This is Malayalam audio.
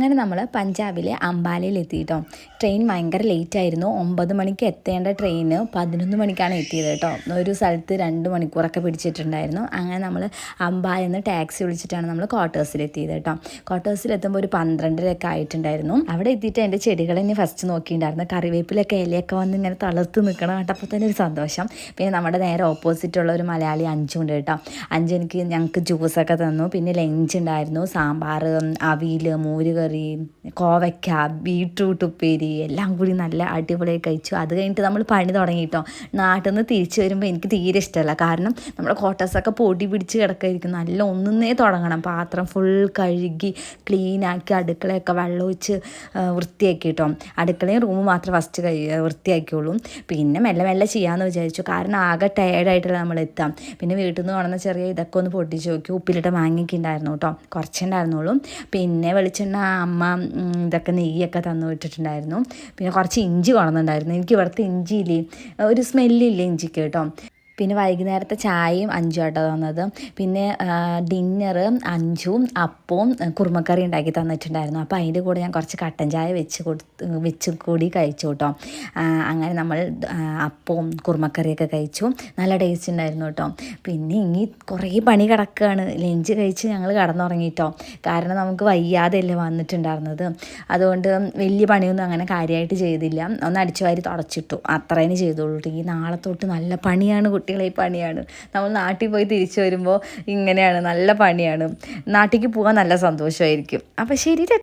അങ്ങനെ നമ്മൾ പഞ്ചാബിലെ അംബാലയിൽ എത്തിയിട്ടോ. ട്രെയിൻ ഭയങ്കര ലേറ്റ് ആയിരുന്നു. 9 മണിക്ക് എത്തേണ്ട ട്രെയിന് 11 മണിക്കാണ് എത്തിയത് കേട്ടോ. ഒരു സ്ഥലത്ത് 2 മണിക്കൂറൊക്കെ പിടിച്ചിട്ടുണ്ടായിരുന്നു. അങ്ങനെ നമ്മൾ അംബാലയിൽ നിന്ന് ടാക്സി വിളിച്ചിട്ടാണ് നമ്മൾ ക്വാർട്ടേഴ്സിലെത്തിയത് കേട്ടോ. ക്വാർട്ടേഴ്സിലെത്തുമ്പോൾ ഒരു 12:30 ആയിട്ടുണ്ടായിരുന്നു. അവിടെ എത്തിയിട്ട് എൻ്റെ ചെടികൾ തന്നെ ഫസ്റ്റ് നോക്കിയിട്ടുണ്ടായിരുന്നു. കറിവേപ്പിലൊക്കെ ഇലയൊക്കെ വന്ന് ഇങ്ങനെ തളർത്ത് നിൽക്കണം കേട്ടപ്പോൾ തന്നെ ഒരു സന്തോഷം. പിന്നെ നമ്മുടെ നേരെ ഓപ്പോസിറ്റുള്ള ഒരു മലയാളി അഞ്ചുണ്ട് കേട്ടോ. ഞങ്ങൾക്ക് ജ്യൂസൊക്കെ തന്നു. പിന്നെ ലഞ്ച് ഉണ്ടായിരുന്നു. സാമ്പാർ, അവിയൽ, മോരുകറി, കോവയ്ക്ക, ബീട്രൂട്ട് ഉപ്പേരി എല്ലാം കൂടി നല്ല അടിപൊളിയായി കഴിച്ചു. അത് കഴിഞ്ഞിട്ട് നമ്മൾ പണി തുടങ്ങിയിട്ടോ. നാട്ടിൽ നിന്ന് തിരിച്ചു വരുമ്പോൾ എനിക്ക് തീരെ ഇഷ്ടമല്ല. കാരണം നമ്മുടെ ക്വാർട്ടേഴ്സൊക്കെ പൊടി പിടിച്ച് കിടക്കായിരിക്കും. നല്ല ഒന്നേ തുടങ്ങണം. പാത്രം ഫുൾ കഴുകി ക്ലീനാക്കി അടുക്കളയൊക്കെ വെള്ളമൊഴിച്ച് വൃത്തിയാക്കി കേട്ടോ. അടുക്കളയും റൂമും മാത്രം ഫസ്റ്റ് വൃത്തിയാക്കിയുള്ളൂ. പിന്നെ മെല്ലെ മെല്ലെ ചെയ്യാമെന്ന് വിചാരിച്ചു. കാരണം ആകെ ടയേർഡായിട്ടല്ല നമ്മൾ എത്താം. പിന്നെ വീട്ടിൽ നിന്ന് കൊണ്ടുവന്ന ചെറിയ ഇതൊക്കെ ഒന്ന് പൊട്ടിച്ച് നോക്കി. ഉപ്പിലിട്ട മാങ്ങയൊക്കെ ഉണ്ടായിരുന്നു കേട്ടോ. കുറച്ചുണ്ടായിരുന്നുള്ളൂ. പിന്നെ വെളിച്ചെണ്ണ അമ്മ ഇതൊക്കെ നെയ്യൊക്കെ തന്നു വിട്ടിട്ടുണ്ടായിരുന്നു. പിന്നെ കുറച്ച് ഇഞ്ചി കൊണ്ടുവന്നിട്ടുണ്ടായിരുന്നു. എനിക്ക് ഇവിടുത്തെ ഇഞ്ചിയില്ലേ ഒരു സ്മെല്ലില്ലേ ഇഞ്ചിക്ക് കേട്ടോ. പിന്നെ വൈകുന്നേരത്തെ ചായയും അഞ്ചും ആട്ടോ തന്നത്. പിന്നെ ഡിന്നർ അഞ്ചും അപ്പവും കുറുമക്കറി ഉണ്ടാക്കി തന്നിട്ടുണ്ടായിരുന്നു. അപ്പോൾ അതിൻ്റെ കൂടെ ഞാൻ കുറച്ച് കട്ടൻ ചായ വെച്ച് കൂടി കഴിച്ചു കേട്ടോ. അങ്ങനെ നമ്മൾ അപ്പവും കുറുമക്കറിയൊക്കെ കഴിച്ചു. നല്ല ടേസ്റ്റ് ഉണ്ടായിരുന്നു കേട്ടോ. പിന്നെ ഇനി കുറേ പണി കിടക്കുകയാണ്. ലഞ്ച് കഴിച്ച് ഞങ്ങൾ കിടന്നുറങ്ങിയിട്ടോ. കാരണം നമുക്ക് വയ്യാതെയല്ലേ വന്നിട്ടുണ്ടായിരുന്നത്. അതുകൊണ്ട് വലിയ പണിയൊന്നും അങ്ങനെ കാര്യമായിട്ട് ചെയ്തില്ല. ഒന്ന് അടിച്ചു വാരി തുടച്ചിട്ടു, അത്രേനെ ചെയ്തോളൂ. ഈ നാളെ തൊട്ട് നല്ല പണിയാണ് കുട്ടികളെ. പണിയാണ്. നമ്മൾ നാട്ടിൽ പോയി തിരിച്ചു വരുമ്പോൾ ഇങ്ങനെയാണ്, നല്ല പണിയാണ്. നാട്ടിലേക്ക് പോകാൻ നല്ല സന്തോഷമായിരിക്കും. അപ്പോൾ ശരി.